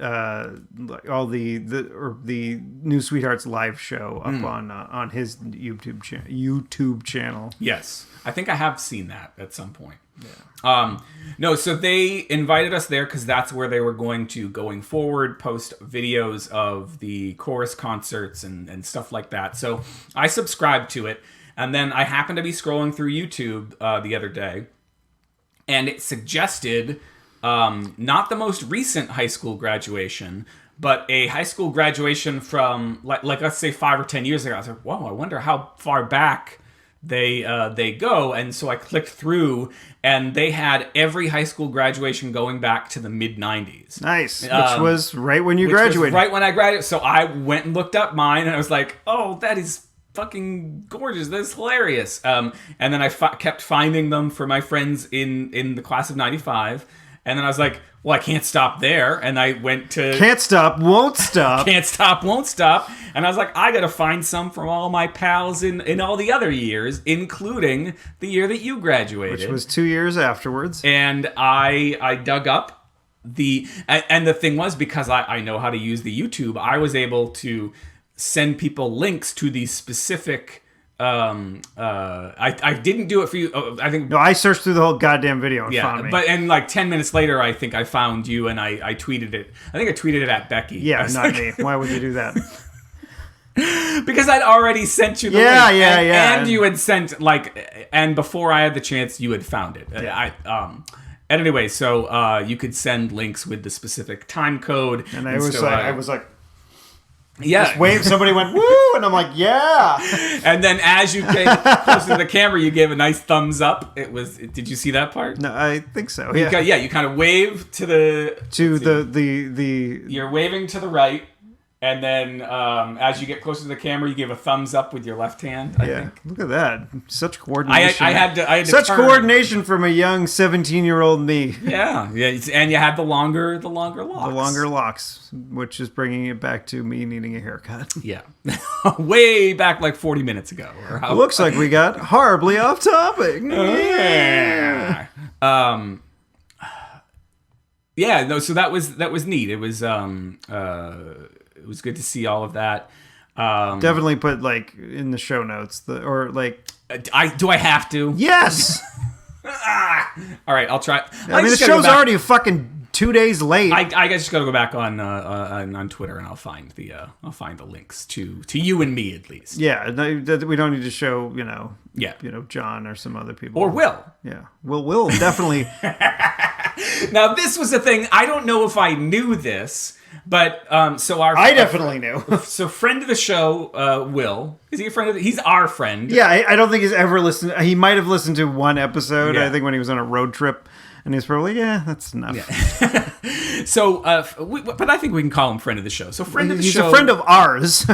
all the New Sweethearts live show up on his YouTube channel. Yes. I think I have seen that at some point. Yeah. No, so they invited us there because that's where they were going forward, post videos of the chorus concerts and stuff like that. So I subscribed to it, and then I happened to be scrolling through YouTube the other day, and it suggested not the most recent high school graduation, but a high school graduation from like let's say 5 or 10 years ago. I was like, whoa, I wonder how far back they go. And so I clicked through, and they had every high school graduation going back to the mid-90s. Nice. Which was right when you graduated. Right when I graduated. So I went and looked up mine, and I was like, oh, that is fucking gorgeous. That's hilarious. And then I kept finding them for my friends in the class of 95. And then I was like, well, I can't stop there. And I went to... Can't stop, won't stop. Can't stop, won't stop. And I was like, I got to find some from all my pals in all the other years, including the year that you graduated. Which was 2 years afterwards. And I dug up and the thing was, because I know how to use the YouTube, I was able to send people links to these specific... I didn't do it for you. I think no. I searched through the whole goddamn video and found me. But 10 minutes later, I think I found you, and I tweeted it. I think I tweeted it at Becky. Yeah, not me. Why would you do that? Because I'd already sent you the link. Yeah. And you had sent and before I had the chance, you had found it. Yeah. And anyway, so you could send links with the specific time code. And I was like. Yeah. Just wave, somebody went, woo, and I'm like, yeah. And then as you came close to the camera, you gave a nice thumbs up. Did you see that part? No, I think so, yeah. You kind of wave to the... You're waving to the right, and then as you get closer to the camera, you give a thumbs up with your left hand, I think. Look at that. Such coordination. I had to Such coordination from a young 17-year-old me. Yeah, and you had the longer locks. The longer locks, which is bringing it back to me needing a haircut. Yeah. Way back like 40 minutes ago. Looks like we got horribly off topic. Yeah. Yeah, no, so that was neat. It was good to see all of that. Definitely put in the show notes do I have to? Yes. All right, I'll try. I mean, the show's already fucking 2 days late. I just gotta go back on Twitter and I'll find the links to you and me at least. Yeah, we don't need to show Yeah. John or some other people Or Will. Yeah, Will definitely. Now this was the thing. I don't know if I knew this, but I definitely knew. So friend of the show, Will, is he a friend of he's our friend. Yeah, I don't think he's ever listened. He might have listened to one episode. Yeah. I think when he was on a road trip, and he's probably that's enough. Yeah. So, but I think we can call him friend of the show. So friend of the show. He's a friend of ours.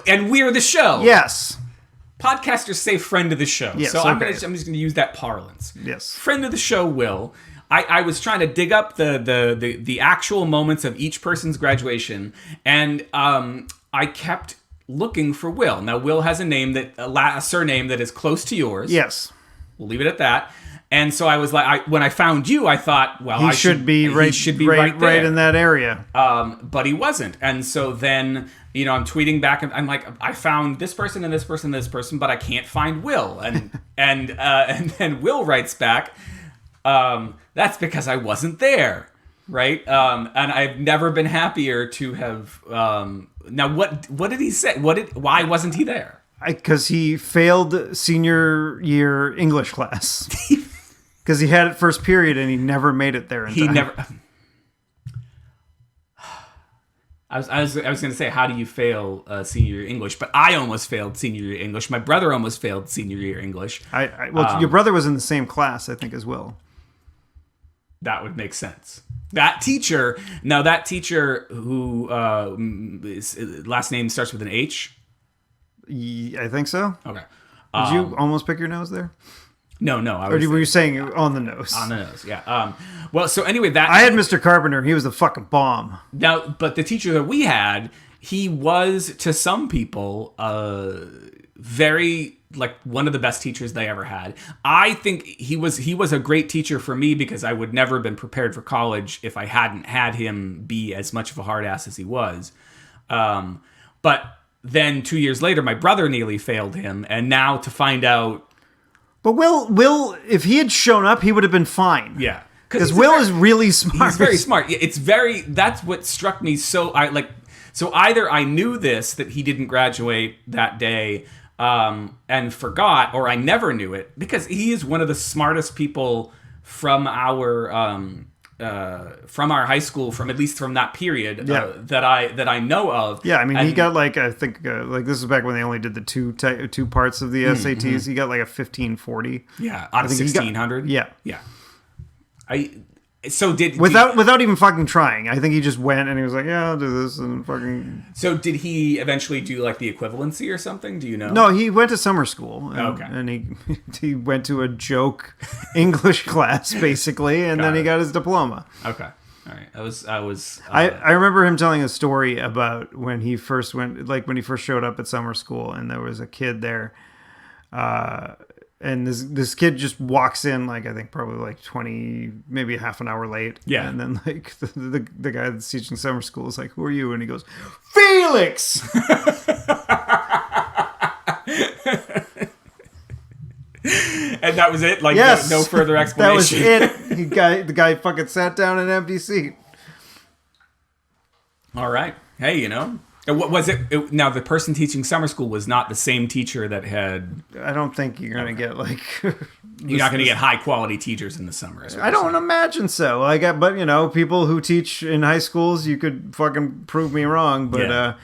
And we're the show. Yes. Podcasters say friend of the show. Yes, so okay. I'm just going to use that parlance. Yes. Friend of the show, Will. I was trying to dig up the actual moments of each person's graduation, and I kept looking for Will. Now, Will has a surname that is close to yours. Yes. We'll leave it at that. And so I was like, when I found you, I thought, well, he should be right there. in that area. But he wasn't. And so then, I'm tweeting back and I'm like, I found this person and this person and this person, but I can't find Will. And and then Will writes back, that's because I wasn't there. Right. And I've never been happier to have. Now, what did he say? Why wasn't he there? Because he failed senior year English class. Because he had it first period and he never made it there in time. Never. I was going to say, how do you fail senior year English? But I almost failed senior year English. My brother almost failed senior year English. Your brother was in the same class, I think, as Will. That would make sense. That teacher who last name starts with an H. I think so. Okay. Did you almost pick your nose there? No. Or were you saying on the nose? On the nose, yeah. Well, so anyway, I had Mr. Carpenter. He was a fucking bomb. Now, but the teacher that we had, he was to some people very like one of the best teachers they ever had. I think he was a great teacher for me because I would never have been prepared for college if I hadn't had him be as much of a hard ass as he was. But then 2 years later, my brother nearly failed him, and now to find out. But Will, if he had shown up, he would have been fine. Yeah. Because Will is really smart. He's very smart. That's what struck me so either I knew that he didn't graduate that day and forgot, or I never knew it, because he is one of the smartest people from our high school, from at least from that period that I know of. Yeah, I mean, he got I think this is back when they only did the two parts of the SATs. Mm-hmm. He got like a 1540. Yeah, out of 1600. Yeah. Without even fucking trying. I think he just went and he was like, yeah, I'll do this and fucking. So did he eventually do like the equivalency or something? Do you know? No, he went to summer school. And, okay. And he went to a joke English class basically, and then he got his diploma. Okay. All right. I remember him telling a story about when he first when he first showed up at summer school, and there was a kid there. And this kid just walks in, I think probably 20, maybe a half an hour late. Yeah. And then the guy that's teaching summer school is like, who are you? And he goes, Felix! And that was it? Yes. No further explanation. That was it. The guy fucking sat down in an empty seat. All right. Hey, what was it? Now, the person teaching summer school was not the same teacher that had. I don't think you're going to get you're not going to get high quality teachers in the summer. I don't imagine so. But people who teach in high schools, you could fucking prove me wrong. But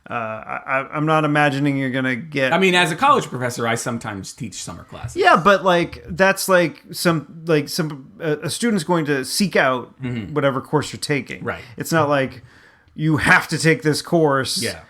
I'm not imagining you're going to get. I mean, as a college professor, I sometimes teach summer classes. Yeah, but that's a student's going to seek out whatever course you're taking. Right. It's not like you have to take this course. Yeah.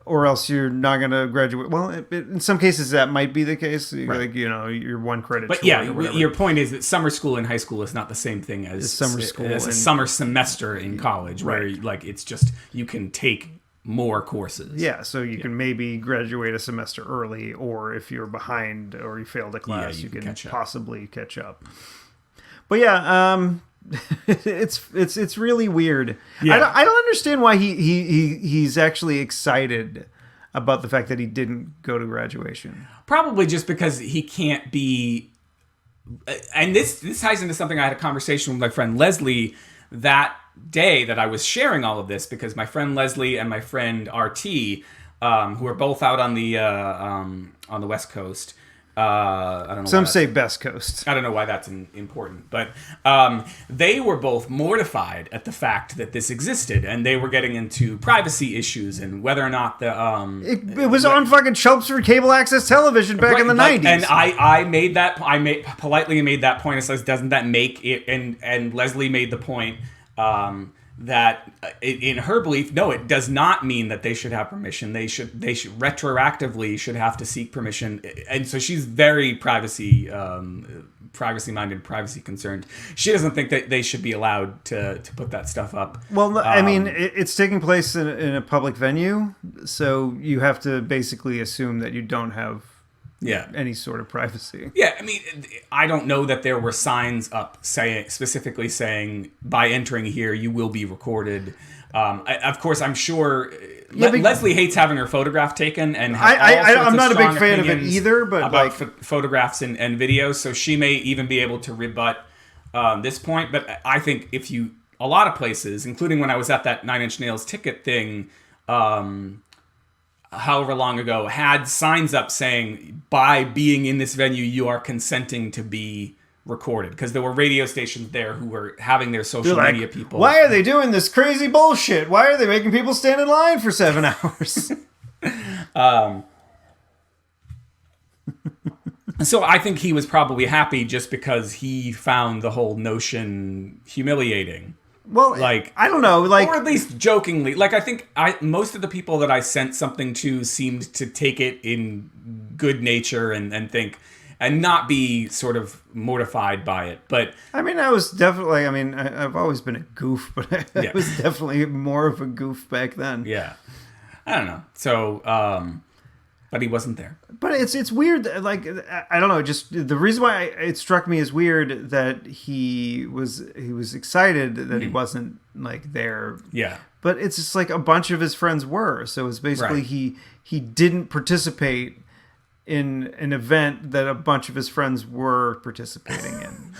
Or else you're not going to graduate. Well, in some cases that might be the case. Right. You're one credit. But your point is that summer school in high school is not the same thing as summer school as a summer semester in college, where it's just you can take more courses. Yeah, so you can maybe graduate a semester early, or if you're behind or you failed a class, you can possibly catch up. But it's really weird. Yeah. I don't understand why he's actually excited about the fact that he didn't go to graduation. Probably just because he can't be. And this ties into something I had a conversation with my friend Leslie that day that I was sharing all of this, because my friend Leslie and my friend RT, who are both out on the West Coast. I don't know. Some say best coast. I don't know why that's important, but they were both mortified at the fact that this existed, and they were getting into privacy issues and whether or not the it was on fucking Chelmsford cable access television back in the 90s. And I politely made that point. It says, doesn't that make it? And Leslie made the point that in her belief, no, it does not mean that they should have permission. They should retroactively should have to seek permission. And so she's very privacy minded, privacy concerned. She doesn't think that they should be allowed to put that stuff up. Well, I mean, it's taking place in a public venue, so you have to basically assume that you don't have any sort of privacy. Yeah, I mean, I don't know that there were signs up specifically saying, by entering here, you will be recorded. Of course, I'm sure Leslie hates having her photograph taken, and I'm not a big fan of it either. But about photographs and videos, so she may even be able to rebut this point. But I think a lot of places, including when I was at that Nine Inch Nails ticket thing, however long ago, had signs up saying, by being in this venue, you are consenting to be recorded. Because there were radio stations there who were having their social media people. Why are they doing this crazy bullshit? Why are they making people stand in line for 7 hours? So I think he was probably happy just because he found the whole notion humiliating. Well, I don't know, or at least jokingly. I think most of the people that I sent something to seemed to take it in good nature and think, and not be sort of mortified by it. But I mean, I was definitely. I mean, I've always been a goof, but I was definitely more of a goof back then. Yeah, I don't know. So, but he wasn't there. But it's weird. I don't know. Just the reason why it struck me as weird that he was excited that he wasn't there. Yeah. But it's just a bunch of his friends were. So it's basically he didn't participate in an event that a bunch of his friends were participating in.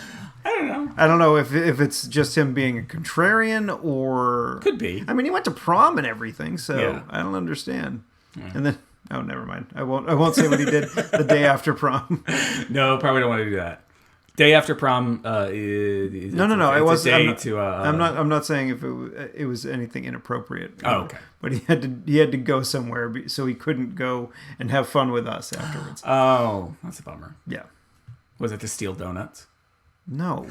I don't know if it's just him being a contrarian or could be. I mean, he went to prom and everything, so I don't understand. Yeah. And then. Oh, never mind. I won't say what he did the day after prom. No, probably don't want to do that. Day after prom. No. I wasn't. I'm not saying if it was anything inappropriate. Oh, okay. But he had to go somewhere, so he couldn't go and have fun with us afterwards. Oh, that's a bummer. Yeah. Was it to steal donuts? No.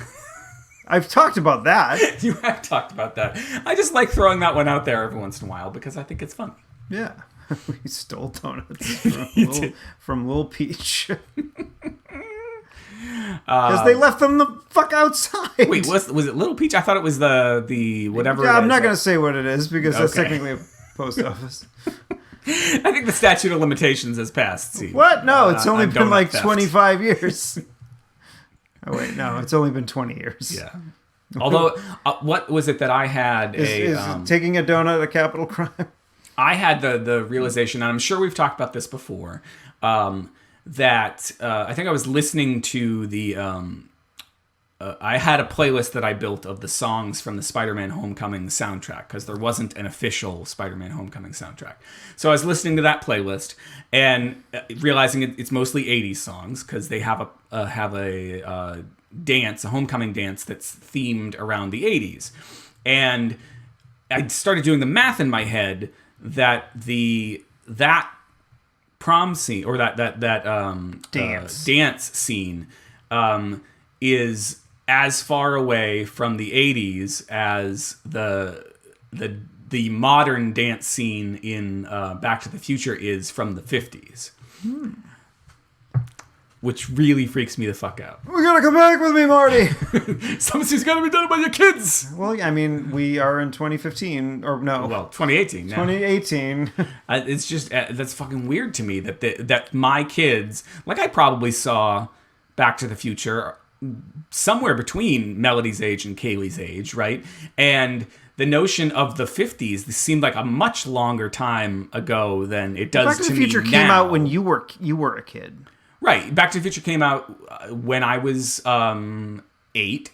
I've talked about that. You have talked about that. I just like throwing that one out there every once in a while because I think it's funny. Yeah. We stole donuts from Lil Peach. Because they left them the fuck outside. Wait, was it Little Peach? I thought it was the whatever. Yeah, I'm not going to say what it is because that's technically a post office. I think the statute of limitations has passed. See, what? No, it's only been theft. 25 years. Oh, wait, no, it's only been 20 years. Yeah. Although, what was it that I had? Is taking a donut a capital crime? I had the realization, and I'm sure we've talked about this before, that I think I was listening to the... I had a playlist that I built of the songs from the Spider-Man Homecoming soundtrack, because there wasn't an official Spider-Man Homecoming soundtrack. So I was listening to that playlist and realizing it's mostly 80s songs, because they have a dance, a homecoming dance that's themed around the 80s. And I started doing the math in my head that that prom scene or that dance scene is as far away from the 80s as the modern dance scene in Back to the Future is from the 50s. Which really freaks me the fuck out. We're gonna come back with me, Marty. Something's gotta be done by your kids. Well, I mean, we are in 2015, or no? Well, 2018 now. 2018. It's just that's fucking weird to me that my kids, I probably saw Back to the Future somewhere between Melody's age and Kaylee's age, right? And the notion of the 50s, this seemed like a much longer time ago than it does to me now. Back to the Future came out when you were a kid. Right. Back to the Future came out when I was 8,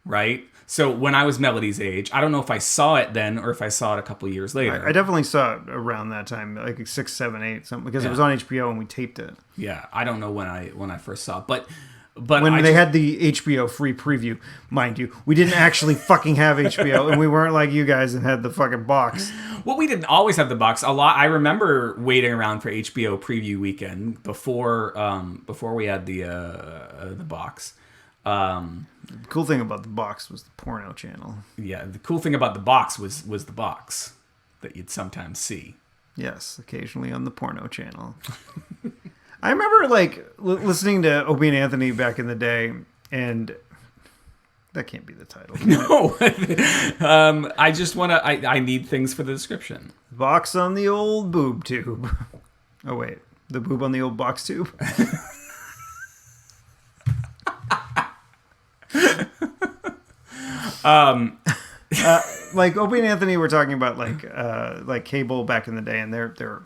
right? So when I was Melody's age, I don't know if I saw it then or if I saw it a couple years later. I definitely saw it around that time, like 6, 7, 8, something, because it was on HBO and we taped it. Yeah, I don't know when I first saw it, but when they had the HBO free preview, mind you, we didn't actually fucking have HBO, and we weren't like you guys and had the fucking box. Well, we didn't always have the box. A lot. I remember waiting around for HBO preview weekend before we had the box. The cool thing about the box was the porno channel. Yeah, the cool thing about the box was the box that you'd sometimes see. Yes, occasionally on the porno channel. I remember like listening to Opie and Anthony back in the day, and that can't be the title. No, I just want to. I need things for the description. Box on the old boob tube. Oh wait, the boob on the old box tube. Like Opie and Anthony were talking about like cable back in the day, and they're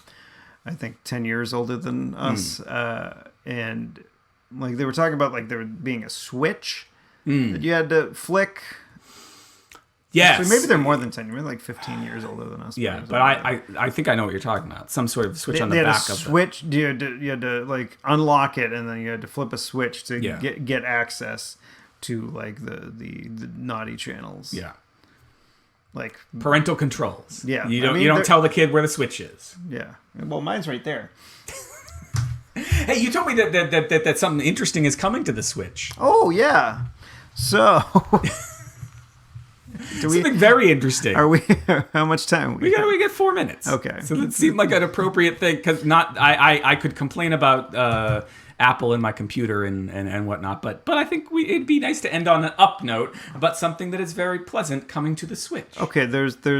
I think 10 years older than us, and like they were talking about like there being a switch that you had to flick. Yes, so maybe they're more than 10. You're like 15 years older than us. Yeah, but I think I know what you're talking about. Some sort of switch on the back of switch. You had to like unlock it, and then you had to flip a switch to get access to like the naughty channels. Yeah. Like parental controls. Yeah. You don't tell the kid where the switch is. Yeah. Well, mine's right there. Hey, you told me that something interesting is coming to the Switch. Oh, yeah. So something very interesting. Are we how much time we get 4 minutes. Okay. So that seemed like an appropriate thing, because I could complain about Apple and my computer and whatnot, but I think it'd be nice to end on an up note about something that is very pleasant coming to the Switch. Okay, there's 2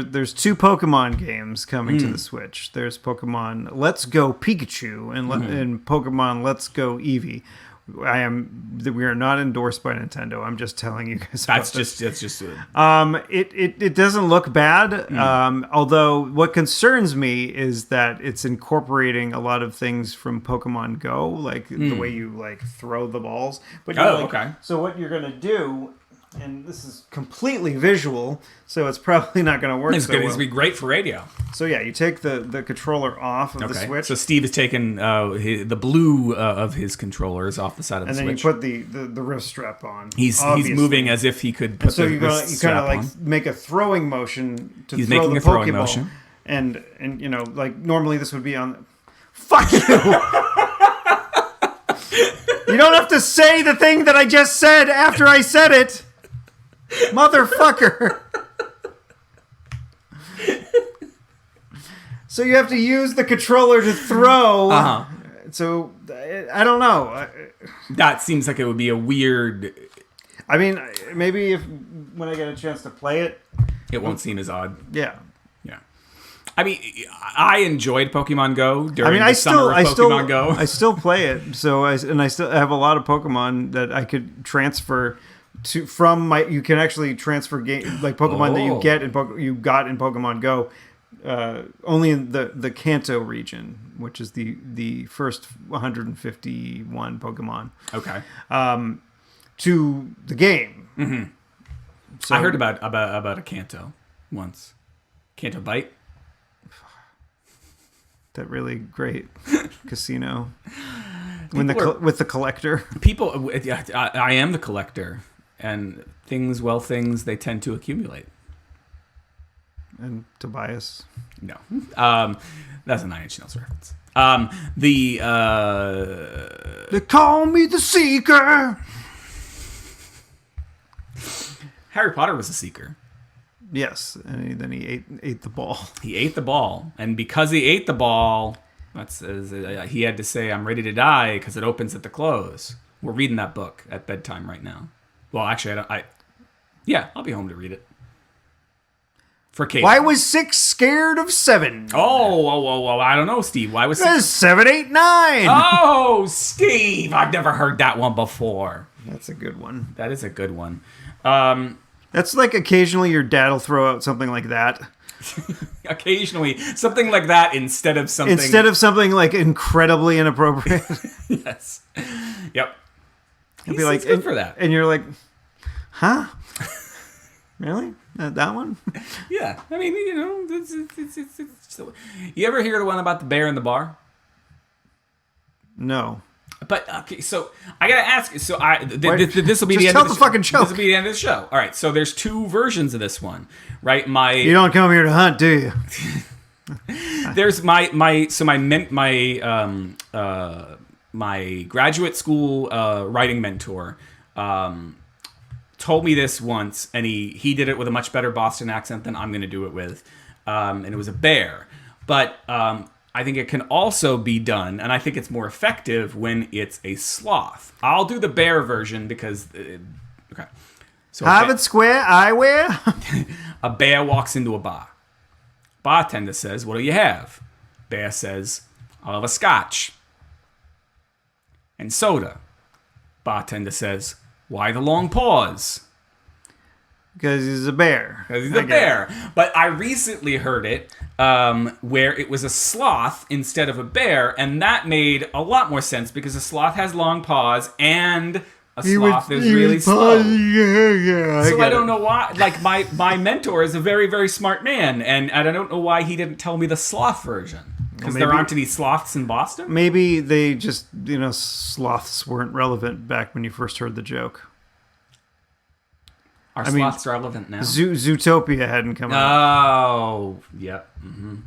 Pokemon games coming to the Switch. There's Pokemon Let's Go Pikachu and Pokemon Let's Go Eevee. We are not endorsed by Nintendo. I'm just telling you guys. That's just it. It doesn't look bad. Although what concerns me is that it's incorporating a lot of things from Pokemon Go, like the way you like throw the balls. But okay. So what you're gonna do, and this is completely visual, so it's probably not going to work. It's going to be great for radio. So yeah, you take the controller off of the Switch. So Steve has taken the blue of his controllers off the side of the Switch. And then you put the wrist strap on. He's moving as if he could put the wrist strap on. So you kind of like make a throwing motion to He's throw making the a throwing Pokeball. Motion. And you know, like normally this would be on. Fuck you! You don't have to say the thing that I just said after I said it. Motherfucker. So you have to use the controller to throw. Uh-huh. So I don't know. That seems like it would be a weird. I mean, maybe when I get a chance to play it, it won't seem as odd. Yeah. Yeah. I mean, I enjoyed Pokemon Go during the summer of Pokemon Go. I still play it. So I still have a lot of Pokemon that I could transfer from my. You can actually transfer like Pokemon that you got in Pokemon Go, only in the Kanto region, which is the first 151 Pokemon. Okay. To the game. Mm-hmm. So I heard about a Kanto once. Kanto Bite. That really great casino. With the collector. People, I am the collector. And things they tend to accumulate. And Tobias. No. That's a 9 Inch Nails reference. They call me the Seeker. Harry Potter was a seeker. Yes, and then he ate the ball. He ate the ball, and because he ate the ball, he had to say, "I'm ready to die" because it opens at the close. We're reading that book at bedtime right now. Well, actually, I'll be home to read it. For Kate. Why was 6 scared of 7? Oh, I don't know, Steve. Why was 6? 7, 8, 9. Oh, Steve, I've never heard that one before. That's a good one. That is a good one. That's like occasionally your dad will throw out something like that. Occasionally, something like that instead of something like incredibly inappropriate. Yes. Yep. He'd be like, good for that. And you're like, huh? Really? That one? Yeah, I mean, you know, it's you ever hear the one about the bear in the bar? No. But okay, so I gotta ask. So this will be the end. Tell of the fucking joke. This will be the end of the show. All right. So there's two versions of this one, right? You don't come here to hunt, do you? There's my graduate school writing mentor told me this once, and he did it with a much better Boston accent than I'm going to do it with, and it was a bear. But I think it can also be done, and I think it's more effective when it's a sloth. I'll do the bear version because okay. So Harvard Square eyewear. a bear walks into a bar. Bartender says, "What do you have?" Bear says, "I'll have a scotch and soda." Bartender says, "Why the long pause?" Because he's a bear. Because he's a bear. But I recently heard it where it was a sloth instead of a bear, and that made a lot more sense because a sloth has long paws and a sloth is really slow. So I don't know why. Like my mentor is a very, very smart man, and I don't know why he didn't tell me the sloth version. Because there aren't any sloths in Boston? Maybe they just, sloths weren't relevant back when you first heard the joke. Are sloths relevant now? Zootopia hadn't come out. Oh, yep. Mm-hmm.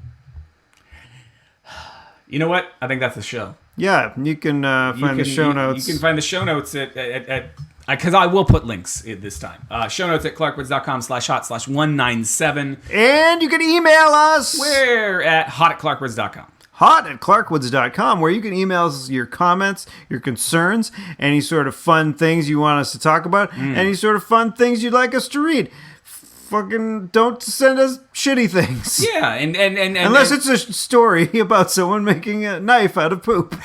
You know what? I think that's the show. Yeah, you can find the show notes. You can find the show notes at because I will put links this time. Show notes at clarkwoods.com/hot/197. And you can email us. We're at hot@clarkwoods.com. hot@clarkwoods.com, where you can email us your comments, your concerns, any sort of fun things you want us to talk about, any sort of fun things you'd like us to read. Fucking don't send us shitty things. Yeah, and unless it's a story about someone making a knife out of poop.